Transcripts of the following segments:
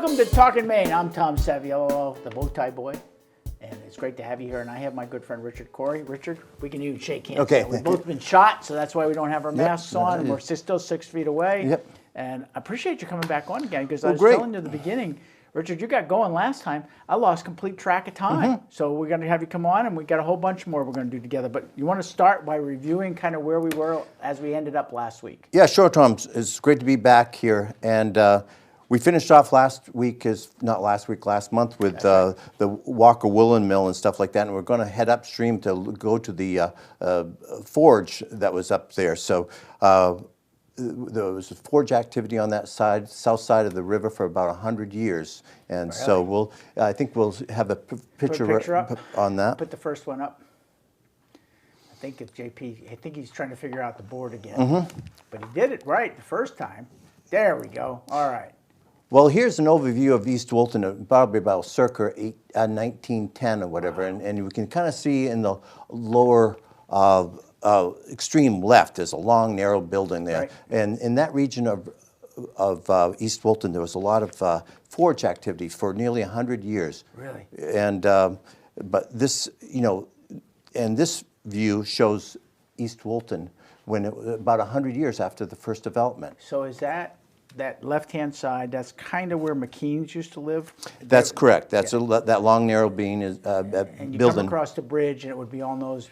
Welcome to Talking Maine. I'm Tom Saviello, the Bowtie Boy, and it's great to have you here. And I have my good friend Richard Corey. Richard, we can even shake hands. Okay. Now. We've both been shot, so that's why we don't have our masks on, and we're still 6 feet away. Yep. And I appreciate you coming back on again, because I was great. telling you at the beginning, Richard, you got going last time. I lost complete track of time. So we're going to have you come on, and we got a whole bunch more we're going to do together. But you want to start by reviewing kind of where we were as we ended up last week? Yeah, sure, Tom. It's great to be back here. And we finished off last month with the Walker Woolen Mill and stuff like that. And we're going to head upstream to go to the forge that was up there. So there was a forge activity on that side, south side of the river, for about 100 years. And so I think we'll have a picture up on that. Put the first one up. I think it's JP. I think he's trying to figure out the board again. But he did it right the first time. There we go. All right. Well, here's an overview of East Wilton, probably about circa 1910 or whatever. And we can kind of see in the lower extreme left, there's a long, narrow building there. Right. And in that region of East Wilton, there was a lot of forge activity for nearly 100 years. Really? And but this, and this view shows East Wilton when about 100 years after the first development. So is that left-hand side, that's kind of where McKean's used to live? That's correct. That's that long, narrow beam is and you building. come across the bridge, and it would be on those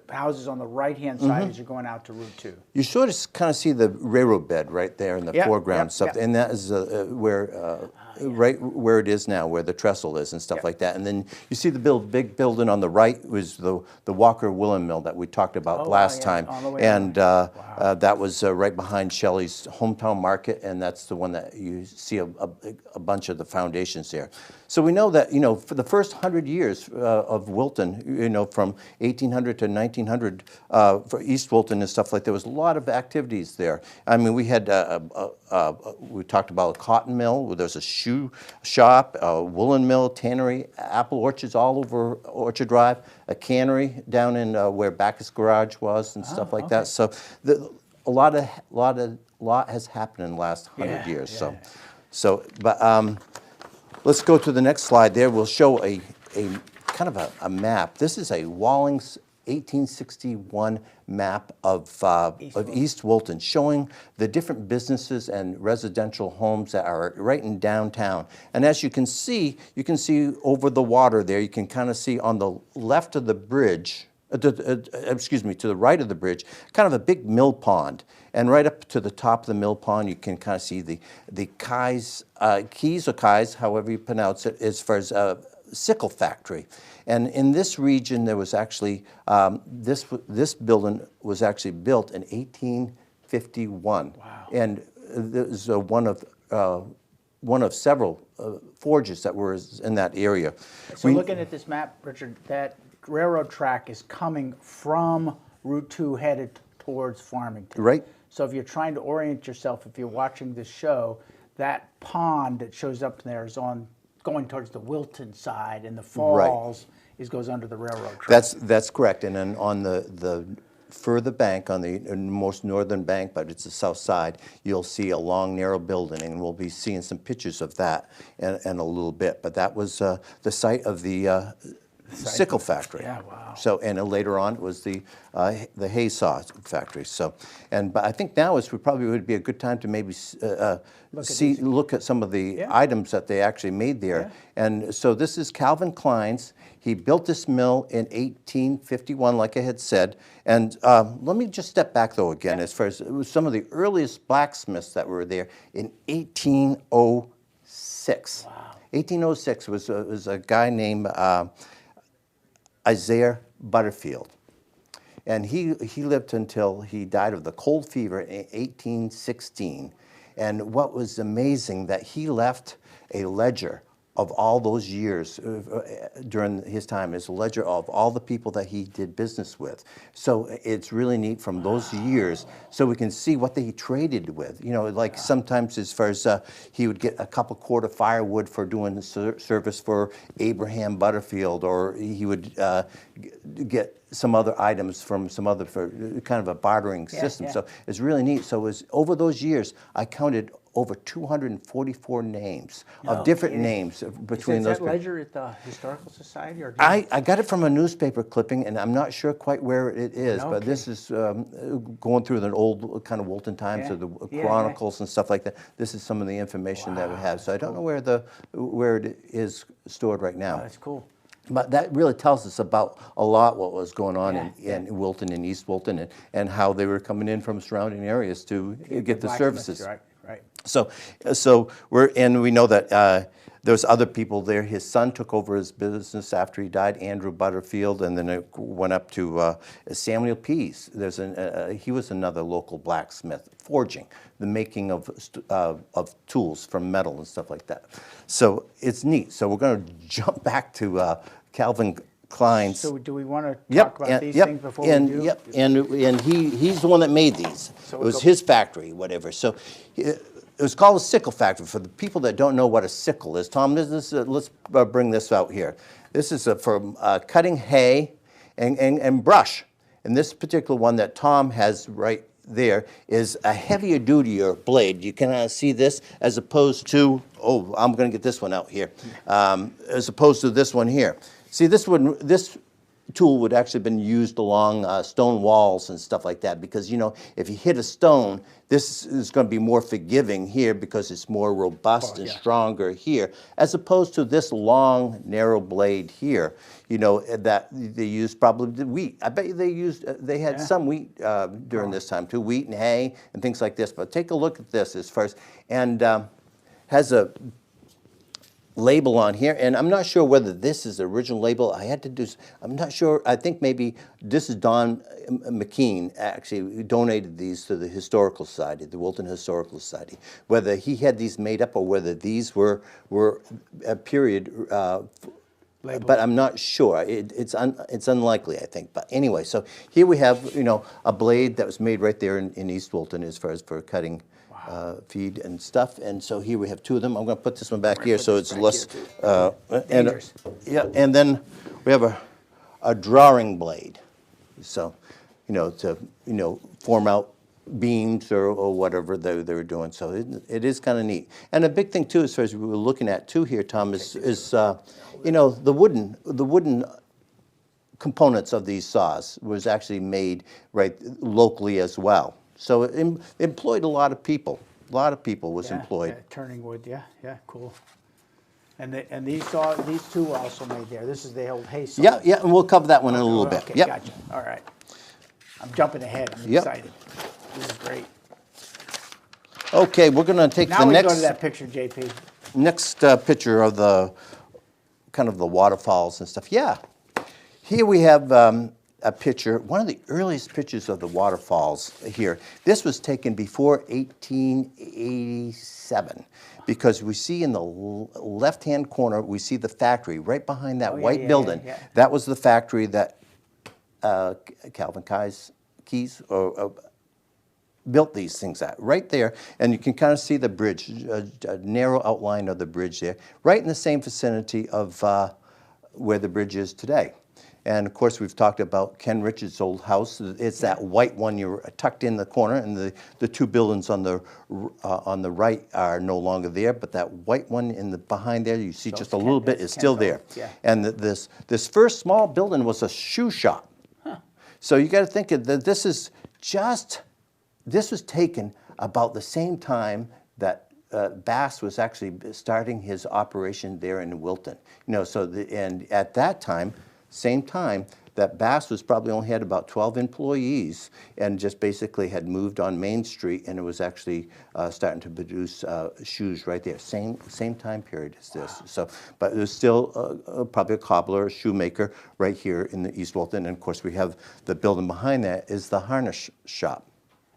houses on the right-hand side as you're going out to Route 2. You sort of kind of see the railroad bed right there in the foreground stuff, and that is where right where it is now, where the trestle is and stuff like that. And then you see the big building on the right was the Walker Woolen Mill that we talked about last time, and that was right behind Shelley's hometown market, and that's the one that you see a bunch of the foundations there. So we know that for the first 100 years of Wilton, from 1800 to 1900, for East Wilton and stuff like that, there was a lot of activities there. I mean, we had we talked about a cotton mill. There was a shoe shop, a woolen mill, tannery, apple orchards all over Orchard Drive, a cannery down in where Bacchus Garage was and stuff like that. So a lot has happened in the last 100 years. But let's go to the next slide. There we'll show a kind of a map. This is a Wallings 1861 map of East Wilton, showing the different businesses and residential homes that are right in downtown. And as you can see over the water there, you can kind of see on the left of the bridge, excuse me, to the right of the bridge, kind of a big mill pond. And right up to the top of the mill pond, you can kind of see the Keys, however you pronounce it, as far as sickle factory. And in this region, there was actually, this building was actually built in 1851. Wow. And this is one of several forges that were in that area. So looking at this map, Richard, that railroad track is coming from Route 2 headed towards Farmington. Right. So if you're trying to orient yourself, if you're watching this show, that pond that shows up there is going towards the Wilton side, and the falls goes under the railroad track. That's correct. And then on the further bank, on the most northern bank, but it's the south side, you'll see a long, narrow building, and we'll be seeing some pictures of that in a little bit. But that was the site of the sickle factory. Yeah, wow. So, and later on it was the hay saw factory. So, but I think now probably would be a good time to maybe look at some of the items that they actually made there. Yeah. And so this is Calvin Klein's. He built this mill in 1851, like I had said. And let me just step back though again, as far as it was some of the earliest blacksmiths that were there in 1806. Wow. 1806 was a guy named Isaiah Butterfield. And he lived until he died of the cold fever in 1816. And what was amazing, that he left a ledger of all those years during his time, is a ledger of all the people that he did business with. So it's really neat from those years, so we can see what they traded with. Like sometimes as far as he would get a couple quart of firewood for doing service for Abraham Butterfield, or he would get some other items from some other, for kind of a bartering system. yeah. So it's really neat. So it was, over those years, I counted over 244 names of different kidding. names between those. Is that ledger at the Historical Society? Or I got it from a newspaper clipping, and I'm not sure quite where it is, but Okay. this is going through the old kind of Wilton Times, Yeah. or the Yeah, Chronicles and stuff like that. This is some of the information that we have. So I don't know where it is stored right now. Oh, that's cool. But that really tells us about a lot what was going on Yeah, in Wilton and East Wilton, and how they were coming in from surrounding areas to get the services. Right, right. So we know that there's other people there. His son took over his business after he died, Andrew Butterfield, and then it went up to Samuel Pease. He was another local blacksmith, forging, the making of tools from metal and stuff like that. So it's neat. So we're going to jump back to Calvin Klein's. So do we want to talk about these things before we do? Yep, and he's the one that made these. So it was his factory, whatever. So it was called a sickle factory. For the people that don't know what a sickle is, Tom, let's bring this out here. This is for cutting hay and brush. And this particular one that Tom has right there is a heavier duty blade. You can see this as opposed to, I'm going to get this one out here, as opposed to this one here. See, this tool would actually have been used along stone walls and stuff like that, because, you know, if you hit a stone, this is going to be more forgiving here because it's more robust and stronger here, as opposed to this long, narrow blade here, you know, that they used probably the wheat. I bet you they had some wheat during this time too, wheat and hay and things like this. But take a look at this as first, and has a label on here, and I'm not sure whether this is the original label. I'm not sure. I think maybe this is Don McKean, actually, who donated these to the Historical Society, the Wilton Historical Society. Whether he had these made up or whether these were a period, but I'm not sure. It's unlikely, I think. But anyway, so here we have, you know, a blade that was made right there in East Wilton as far as for cutting feed and stuff, and so here we have two of them. I'm going to put this one back here so it's less dangerous. And then we have a drawing blade, so to form out beams or whatever they were doing. So it is kind of neat. And a big thing too, as far as we were looking at too here, Tom, is the wooden components of these saws was actually made right locally as well. So it employed a lot of people. A lot of people was employed. Yeah, turning wood, yeah, cool. And these two were also made there. This is the old hay saw. Yeah, and we'll cover that one in a little bit. Okay, gotcha. All right. I'm jumping ahead. I'm excited. This is great. Okay, we're going to take now the next. Now we go to that picture, JP. Next picture of the kind of the waterfalls and stuff. Yeah, here we have a picture, one of the earliest pictures of the waterfalls here. This was taken before 1887, because we see in the left-hand corner, we see the factory right behind that white building. Yeah. That was the factory that Calvin Keyes built these things at, right there. And you can kind of see the bridge, a narrow outline of the bridge there, right in the same vicinity of where the bridge is today. And of course, we've talked about Ken Richards' old house. It's that white one you're tucked in the corner, and the two buildings on the right are no longer there. But that white one behind there, you see just a little bit, is still there. Yeah. And this first small building was a shoe shop. Huh. So you got to think that this was taken about the same time that Bass was actually starting his operation there in Wilton. And at that time, same time, that Bass was probably only had about 12 employees and just basically had moved on Main Street, and it was actually starting to produce shoes right there. Same time period as this. So, but it was still probably a cobbler, a shoemaker right here in the East Wilton. And of course, we have the building behind that is the harness shop.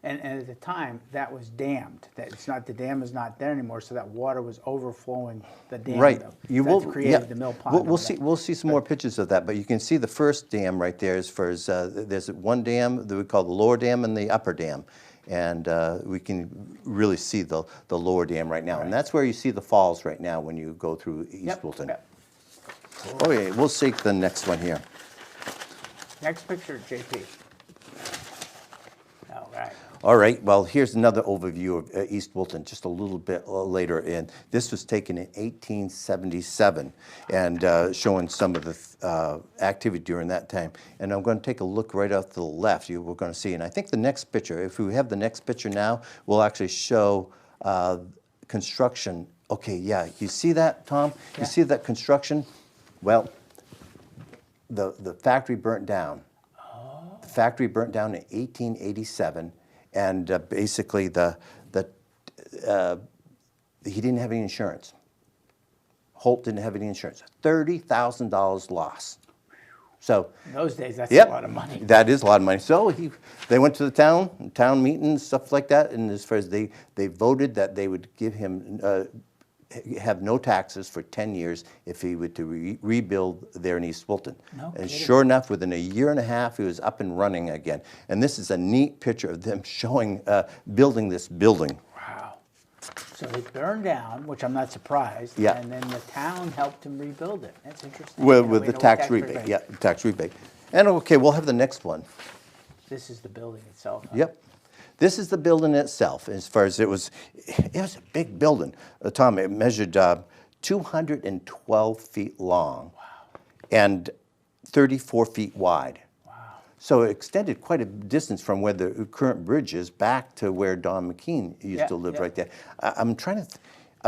And at the time, that was dammed. The dam is not there anymore, so that water was overflowing the dam. Right. Created the mill pond. We'll see some more pictures of that, but you can see the first dam right there. As far as there's one dam that we call the lower dam and the upper dam, and we can really see the lower dam right now, and that's where you see the falls right now when you go through East Wilton. Yep. Okay, we'll see the next one here. Next picture, JP. All right. All right, well, here's another overview of East Wilton, just a little bit later. And this was taken in 1877 and showing some of the activity during that time. And I'm going to take a look right off to the left. We're going to see, and I think the next picture, if we have the next picture now, we'll actually show construction. Okay, yeah, you see that, Tom? Yeah. You see that construction? Well, the factory burnt down. Oh. The factory burnt down in 1887. And basically, he didn't have any insurance. Holt didn't have any insurance. $30,000 loss. So in those days, that's a lot of money. That is a lot of money. So they went to the town meetings, stuff like that, and as far as they voted that they would give him have no taxes for 10 years if he were to rebuild there in East Wilton. No and kidding. Sure enough, within a year and a half, he was up and running again. And this is a neat picture of them showing, building this building. Wow. So they burned down, which I'm not surprised, Yeah. and then the town helped him rebuild it. That's interesting. With the tax rebate, yeah, tax rebate. And okay, we'll have the next one. This is the building itself. Huh? Yep. This is the building itself. As far as it was a big building. Tom, it measured 212 feet long and 34 feet wide. Wow. So it extended quite a distance from where the current bridge is back to where Don McKean used to live right there. I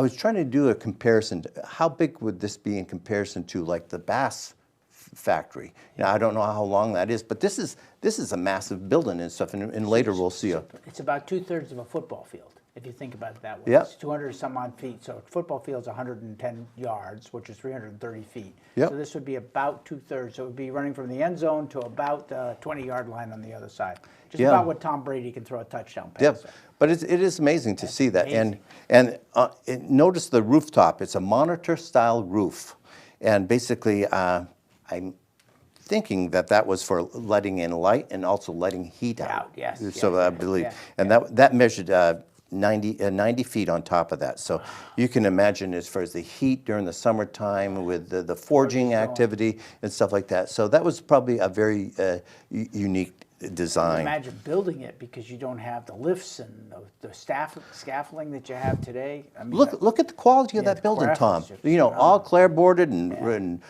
was trying to do a comparison. How big would this be in comparison to like the Bass factory? Now, I don't know how long that is, but this is a massive building and stuff, and later we'll see It's about 2/3 of a football field, if you think about it that way. Yep. It's 200 some odd feet, so a football field's 110 yards, which is 330 feet. Yep. So this would be about 2/3, so it would be running from the end zone to about the 20-yard line on the other side. Just about what Tom Brady can throw a touchdown pass. Yep. But it is amazing to see that. And notice the rooftop. It's a monitor-style roof. And basically, I'm thinking that was for letting in light and also letting heat out. Yes. So I believe. Yeah. And that measured 90 feet on top of that. So you can imagine as far as the heat during the summertime with the forging activity and stuff like that. So that was probably a very unique design. Imagine building it because you don't have the lifts and the scaffolding that you have today. I mean, Look at the quality of that building, Tom. All clapboarded and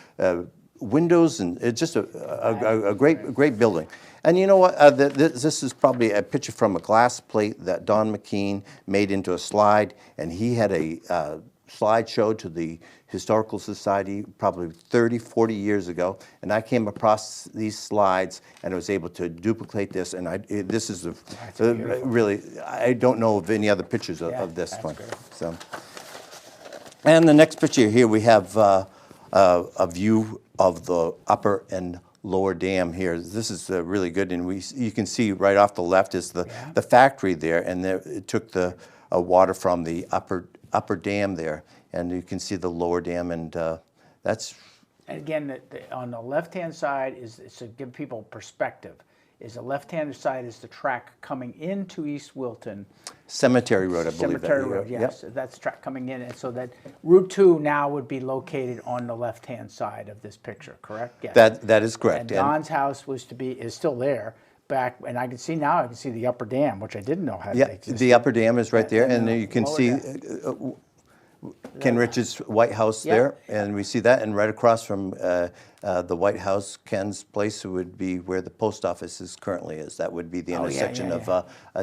windows, and it's just a great building. And you know what? This is probably a picture from a glass plate that Don McKean made into a slide, and he had a slideshow to the Historical Society probably 30, 40 years ago, and I came across these slides and I was able to duplicate this, and this is really, I don't know of any other pictures of this one. Great. So, and the next picture here we have a view of the upper and lower dam here. This is really good, and you can see right off the left is the factory there, and it took the water from the upper dam there, and you can see the lower dam, and that's. And again, on the left-hand side is to give people perspective. Is the left-hand side is the track coming into East Wilton. Cemetery Road, I believe. Cemetery Road, yes. Yep. That's track coming in, and so that Route 2 now would be located on the left-hand side of this picture, correct? Yes. That is correct. And Don's house is still there. Back, and I can see the upper dam, which I didn't know had. Yeah, the upper dam is right there, and you can see Ken Rich's White House there, and we see that, and right across from the White House, Ken's place would be where the post office currently is. That would be the intersection of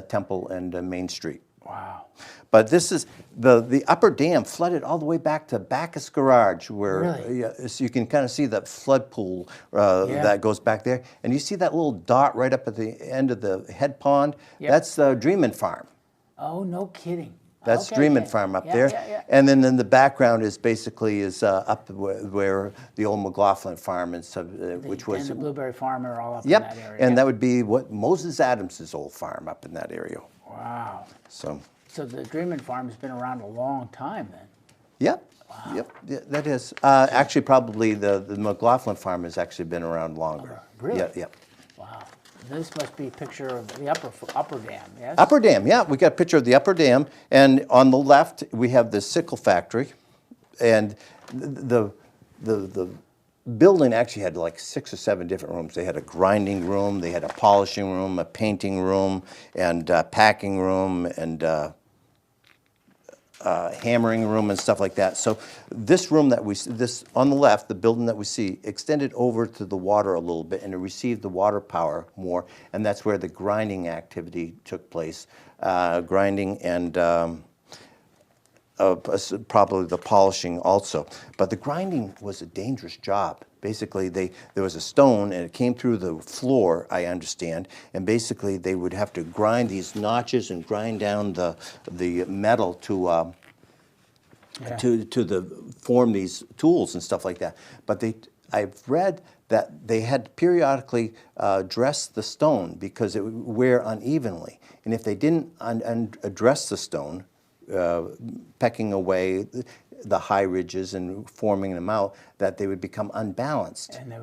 Temple and Main Street. Wow. But this is, the upper dam flooded all the way back to Bacchus Garage, where so you can kind of see that flood pool that goes back there. And you see that little dot right up at the end of the head pond? Yep. That's Dreamin' Farm. Oh, no kidding. That's Dreamin' Farm up there. Yeah. And then in the background is basically up where the old McLaughlin farm and stuff, which was... And the Blueberry Farm are all up in that area. And that would be what Moses Adams' old farm up in that area. Wow. So the Dreamin' Farm has been around a long time then. Yep. Wow. Yep. Yeah, that is. Actually, probably the McLaughlin farm has actually been around longer. Really? Yeah. Yep. Wow. This must be a picture of the upper dam, yes? Upper dam, yeah. We got a picture of the upper dam, and on the left we have the sickle factory, and the building actually had like 6 or 7 different rooms. They had a grinding room, they had a polishing room, a painting room, and a packing room, and hammering room and stuff like that. So this room that this on the left, the building that we see, extended over to the water a little bit, and it received the water power more, and that's where the grinding activity took place. Grinding and probably the polishing also. But the grinding was a dangerous job. Basically, there was a stone, and it came through the floor, I understand, and basically they would have to grind these notches and grind down the metal to form these tools and stuff like that. But I've read that they had to periodically dress the stone because it would wear unevenly, and if they didn't address the stone, pecking away the high ridges and forming them out, that they would become unbalanced. And they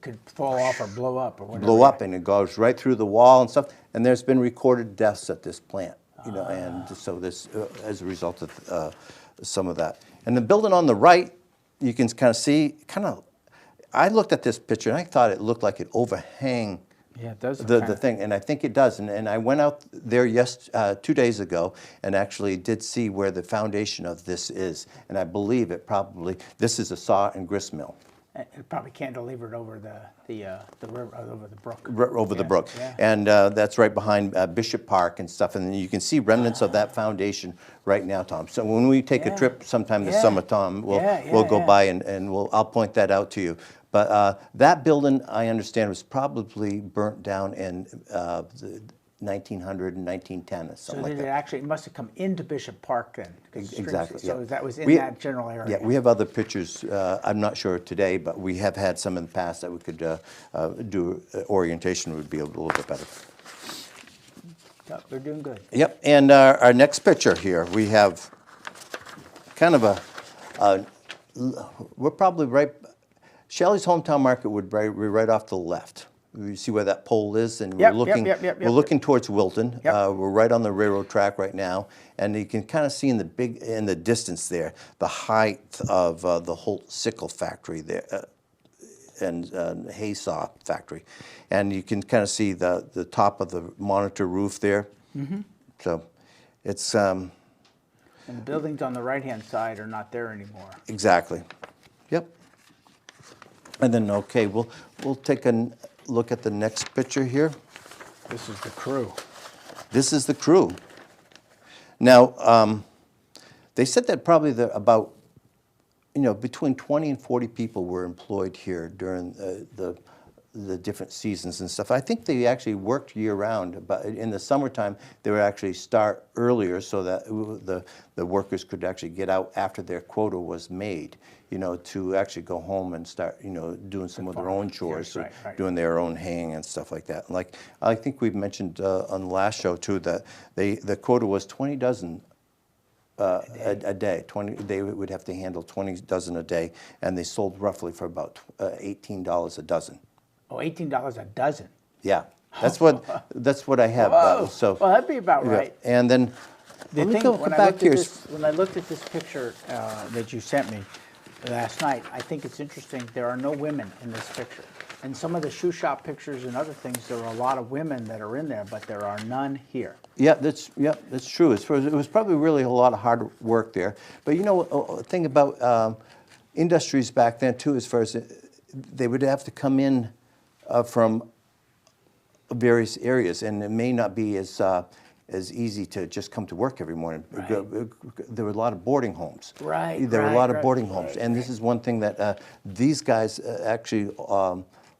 could fall off or blow up or whatever. Blow up, and it goes right through the wall and stuff. And there's been recorded deaths at this plant, and so this as a result of some of that. And the building on the right, you can kind of see, I looked at this picture and I thought it looked like it overhang. Yeah, it does. The thing, and I think it does. And I went out there 2 days ago and actually did see where the foundation of this is. And I believe this is a saw and grist mill. It probably cantilevered over the river, over the brook. Over the brook. Yeah. And that's right behind Bishop Park and stuff. And you can see remnants of that foundation right now, Tom. So when we take a trip sometime this summer, Tom, we'll go by and I'll point that out to you. But that building, I understand, was probably burnt down in 1900 and 1910 or something like that. It must have come into Bishop Park then. Exactly. So that was in that general area. Yeah, we have other pictures. I'm not sure today, but we have had some in the past that we could do. Orientation would be a little bit better. Yep, they're doing good. Yep, and our next picture here, we have kind of we're probably right. Shelley's Hometown Market would be right off to the left. You see where that pole is, and we're looking towards Wilton. We're right on the railroad track right now, and you can kind of see in the distance there the height of the Holt sickle factory there, and hay saw factory, and you can kind of see the top of the monitor roof there. Mm-hmm. So it's and the buildings on the right-hand side are not there anymore. Exactly. Yep. And then, okay, we'll take a look at the next picture here. This is the crew. This is the crew. Now, they said that probably about, between 20 and 40 people were employed here during the different seasons and stuff. I think they actually worked year-round, but in the summertime, they would actually start earlier so that the workers could actually get out after their quota was made, to actually go home and start, doing some of their own chores, yes, right. doing their own haying and stuff like that. Like, I think we've mentioned on the last show, too, that the quota was 20 dozen a day. They would have to handle 20 dozen a day, and they sold roughly for about $18 a dozen. Oh, $18 a dozen. Yeah, that's what I have. Well, that'd be about right. And then When I looked at this picture that you sent me last night, I think it's interesting. There are no women in this picture. And some of the shoe shop pictures and other things, there are a lot of women that are in there, but there are none here. Yeah, that's true. It was probably really a lot of hard work there. But a thing about industries back then too, as far as they would have to come in from various areas, and it may not be as easy to just come to work every morning. Right. There were a lot of boarding homes. Right. There were a lot of boarding homes, and this is one thing that these guys actually.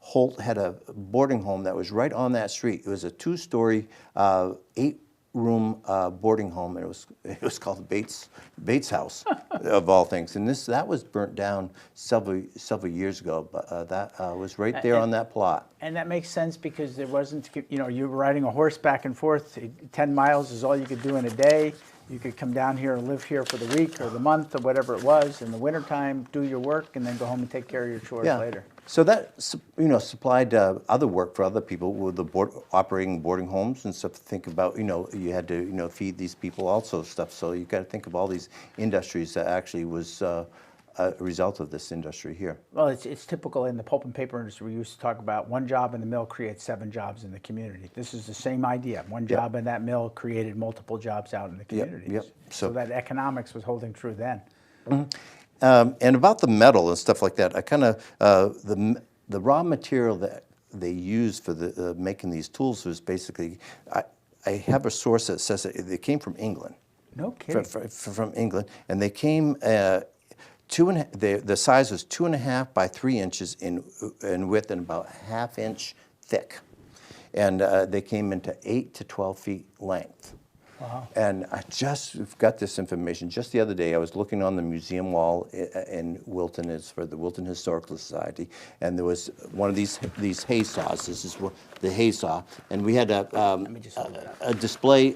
Holt had a boarding home that was right on that street. It was a 2-story, 8-room boarding home, and it was called Bates House, of all things. And that was burnt down several years ago, but that was right there on that plot. And that makes sense because there wasn't, you were riding a horse back and forth. 10 miles is all you could do in a day. You could come down here and live here for the week or the month or whatever it was. In the wintertime, do your work, and then go home and take care of your chores later. So that supplied other work for other people with operating boarding homes and stuff. Think about you had to feed these people also stuff. So you got to think of all these industries that actually was a result of this industry here. Well, it's typical in the pulp and paper industry. We used to talk about one job in the mill creates 7 jobs in the community. This is the same idea. One job in that mill created multiple jobs out in the communities. Yep. So that economics was holding true then. And about the metal and stuff like that, I kind of the raw material that they use for the making these tools was basically, I have a source that says that they came from England. No kidding. From England, and they came. The size was 2.5 by 3 inches in width and about a ½ inch thick, and they came into 8 to 12 feet length. Wow. And I just got this information just the other day. I was looking on the museum wall in Wilton. It's for the Wilton Historical Society, and there was one of these hay saws. This is the hay saw, and we had a display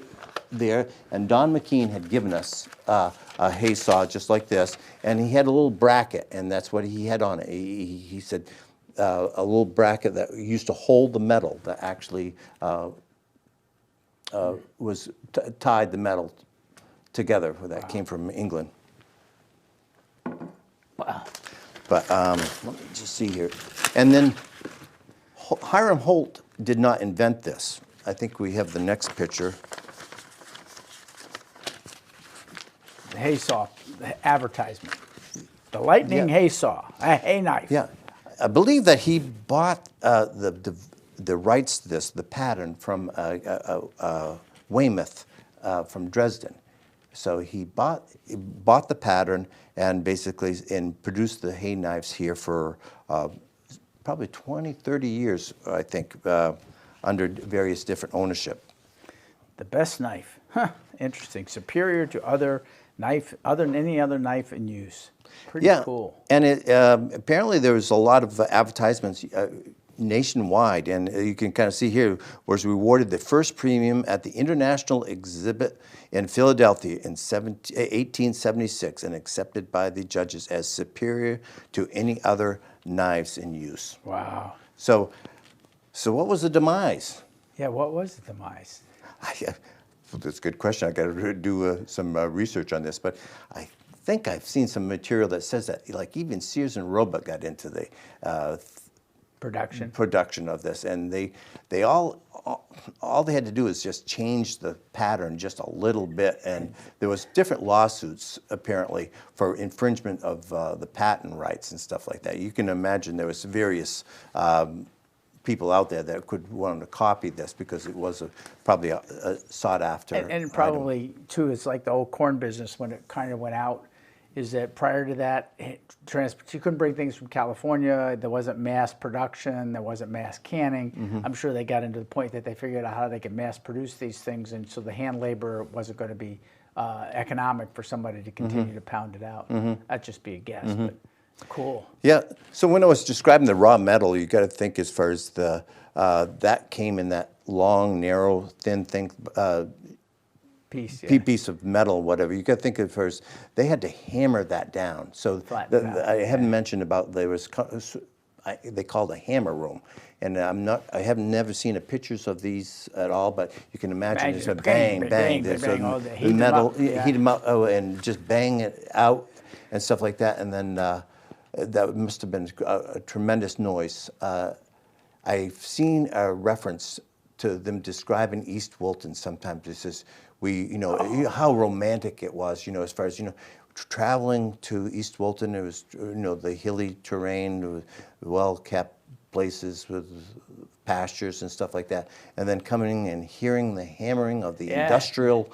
there, and Don McKean had given us a hay saw just like this, and he had a little bracket, and that's what he had on it. He said a little bracket that used to hold the metal that actually was tied the metal together. That came from England. Wow. But let me just see here. And then Hiram Holt did not invent this. I think we have the next picture. The hay saw, the advertisement. The lightning hay saw, a hay knife. Yeah. I believe that he bought the rights to this, the pattern from Weymouth from Dresden. So he bought the pattern and basically produced the hay knives here for probably 20, 30 years, I think, under various different ownership. The best knife. Huh. Interesting. Superior to any other knife in use. Pretty cool. And apparently there was a lot of advertisements nationwide, and you can kind of see here, was rewarded the first premium at the International Exhibit in Philadelphia in 1876 and accepted by the judges as superior to any other knives in use. Wow. So what was the demise? Yeah, what was the demise? That's a good question. I got to do some research on this, but I think I've seen some material that says that, like, even Sears and Roebuck got into the production of this, and they all they had to do is just change the pattern just a little bit, and there was different lawsuits apparently for infringement of the patent rights and stuff like that. You can imagine there was various people out there that could want to copy this because it was probably a sought after and probably too, it's like the old corn business when it kind of went out, is that prior to that, you couldn't bring things from California. There wasn't mass production. There wasn't mass canning. Mm-hmm. I'm sure they got into the point that they figured out how they could mass produce these things, and so the hand labor wasn't going to be economic for somebody to continue to pound it out. Mm-hmm. That'd just be a guess, but cool. Yeah. So when I was describing the raw metal, you got to think as far as the that came in that long, narrow, thin thing. Piece of metal, whatever. You got to think of first. They had to hammer that down. So I haven't mentioned about they called a hammer room, and I have never seen a pictures of these at all. But you can imagine it's a bang, bang. The metal, heat them up, and just bang it out and stuff like that. And then that must have been a tremendous noise. I've seen a reference to them describing East Wilton sometimes. It says, how romantic it was, as far as, traveling to East Wilton. It was, the hilly terrain, well-kept places with pastures and stuff like that. And then coming and hearing the hammering of the industrial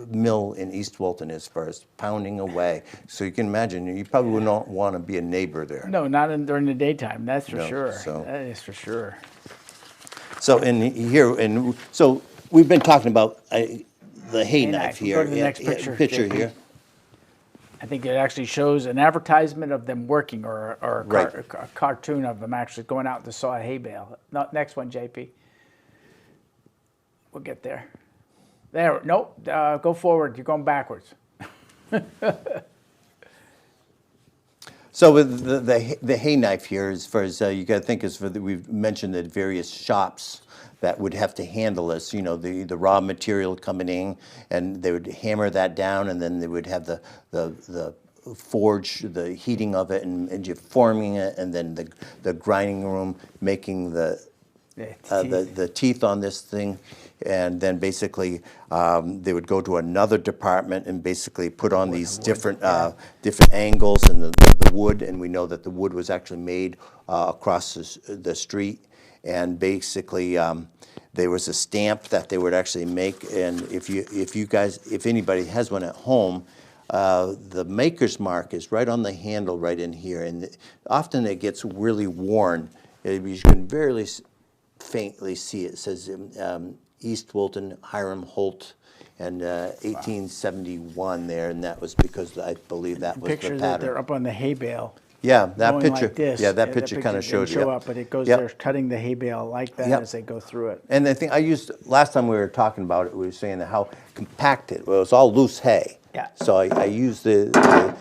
mill in East Wilton as far as pounding away. So you can imagine, you probably would not want to be a neighbor there. No, not during the daytime, that's for sure. So. That is for sure. So so we've been talking about the hay knife here. Go to the next picture here. I think it actually shows an advertisement of them working, or a cartoon of them actually going out to saw a hay bale. No, next one, JP. We'll get there. There, nope, go forward. You're going backwards. So with the hay knife here, as far as you got to think, we've mentioned the various shops that would have to handle this. You know, the raw material coming in, and they would hammer that down, and then they would have the forge, the heating of it, and you're forming it, and then the grinding room making the teeth on this thing. And then basically they would go to another department and basically put on these different angles and the wood. And we know that the wood was actually made across the street. And basically there was a stamp that they would actually make. And if anybody has one at home, the maker's mark is right on the handle right in here. And often it gets really worn. You can barely faintly see it. It says East Wilton, Hiram Holt, and 1871 there, and that was because I believe that was the pattern. That they're up on the hay bale. Yeah, that picture. Like this. Yeah, that picture kind of showed you. Show up, but it goes there cutting the hay bale like that as they go through it. And the thing I used last time we were talking about it, we were saying how compacted. Well, it was all loose hay. Yeah. So I used the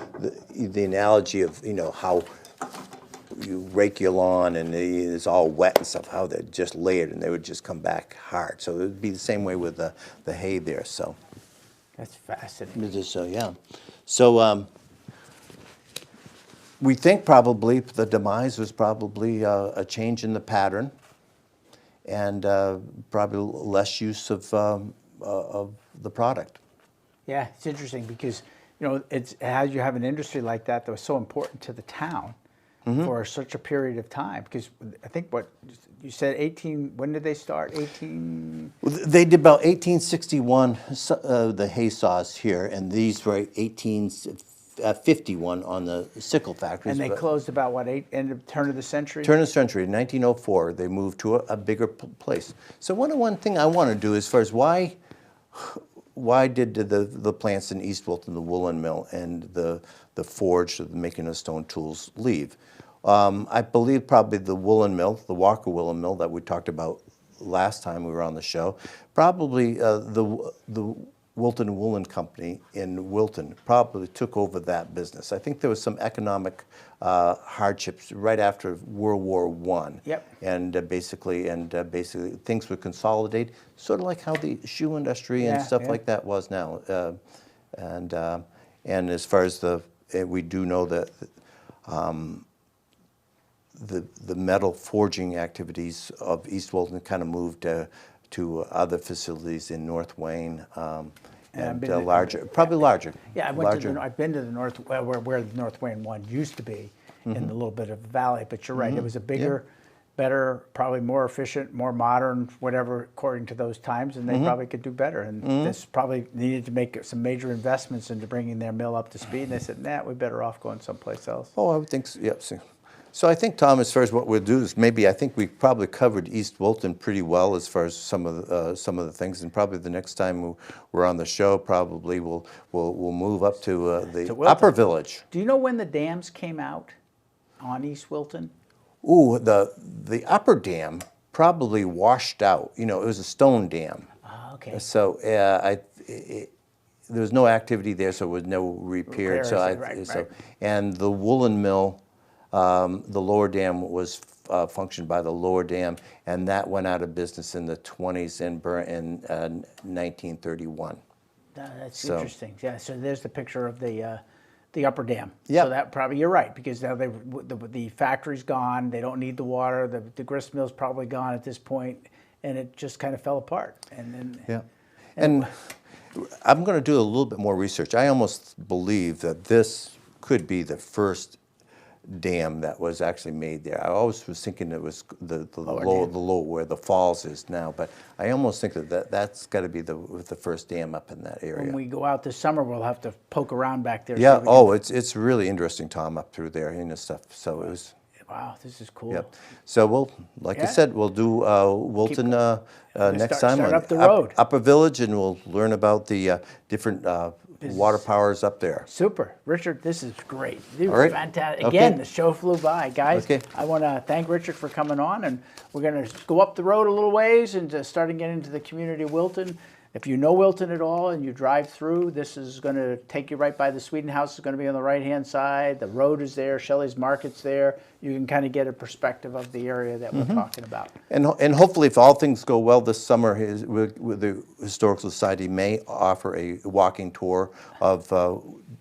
analogy of how you rake your lawn and it's all wet and stuff, how they're just layered and they would just come back hard. So it would be the same way with the hay there. So that's fascinating. So we think probably the demise was probably a change in the pattern and probably less use of the product. Yeah, it's interesting because it's as you have an industry like that was so important to the town. For such a period of time, because I think what you said, when did they start? They did about 1861. The hay saws here, and these were 1851 on the sickle factories. And they closed about what, turn of the century? Turn of the century, 1904. They moved to a bigger place. So one thing I want to do as far as why did the plants in East Wilton, the woolen mill and the forge, the making of stone tools, leave? I believe probably the woolen mill, the Walker woolen mill that we talked about last time we were on the show, probably the Wilton Woolen Company in Wilton probably took over that business. I think there was some economic hardships right after World War I. Yep. And basically things would consolidate, sort of like how the shoe industry and stuff like that was now. And as far as we do know that the metal forging activities of East Wilton kind of moved to other facilities in North Wayne and larger, probably larger. Yeah, I've been to the North, where the North Wayne one used to be, in the little bit of valley. But you're right, it was a bigger, better, probably more efficient, more modern, whatever, according to those times, and they probably could do better. And this probably needed to make some major investments into bringing their mill up to speed. And they said, nah, we're better off going someplace else. Oh, I would think so. Yep. So I think, Tom, as far as what we'll do is I think we probably covered East Wilton pretty well as far as some of the things, and probably the next time we're on the show, probably we'll move up to the Upper Village. Do you know when the dams came out on East Wilton? Ooh, the upper dam probably washed out. It was a stone dam. Oh, okay. So there was no activity there, so there was no repair. Right. And the woolen mill. The lower dam was functioned by the lower dam, and that went out of business in the 20s and burnt in 1931. That's interesting. Yeah. So there's the picture of the upper dam. Yeah. So that probably you're right, because now the factory's gone. They don't need the water. The grist mill's probably gone at this point, and it just kind of fell apart. And then and I'm going to do a little bit more research. I almost believe that this could be the first dam that was actually made there. I always was thinking it was the low where the falls is now, but I almost think that's got to be the first dam up in that area. When we go out this summer, we'll have to poke around back there. Yeah. It's really interesting, Tom, up through there and stuff. So it was. Wow, this is cool. Yep. So I said, we'll do Wilton next time. Start up the road. Upper Village, and we'll learn about the different water powers up there. Super. Richard, this is great. This All right. Fantastic. Okay. Again, the show flew by. Guys, Okay. I want to thank Richard for coming on, and we're going to go up the road a little ways and start to get into the community of Wilton. If you know Wilton at all and you drive through, this is going to take you right by the Sweden House. It's going to be on the right-hand side. The road is there. Shelley's Market's there. You can kind of get a perspective of the area that we're talking about. And hopefully, if all things go well this summer, the Historical Society may offer a walking tour of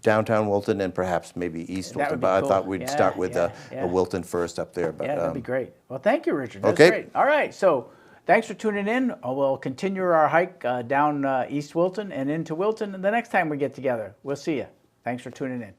downtown Wilton and perhaps maybe East That would Wilton. be But cool. I thought we'd start with yeah. Wilton first up there. But, Yeah, that'd be great. Well, thank you, Richard. That's Okay. great. All right, so thanks for tuning in. We'll continue our hike down East Wilton and into Wilton the next time we get together. We'll see you. Thanks for tuning in.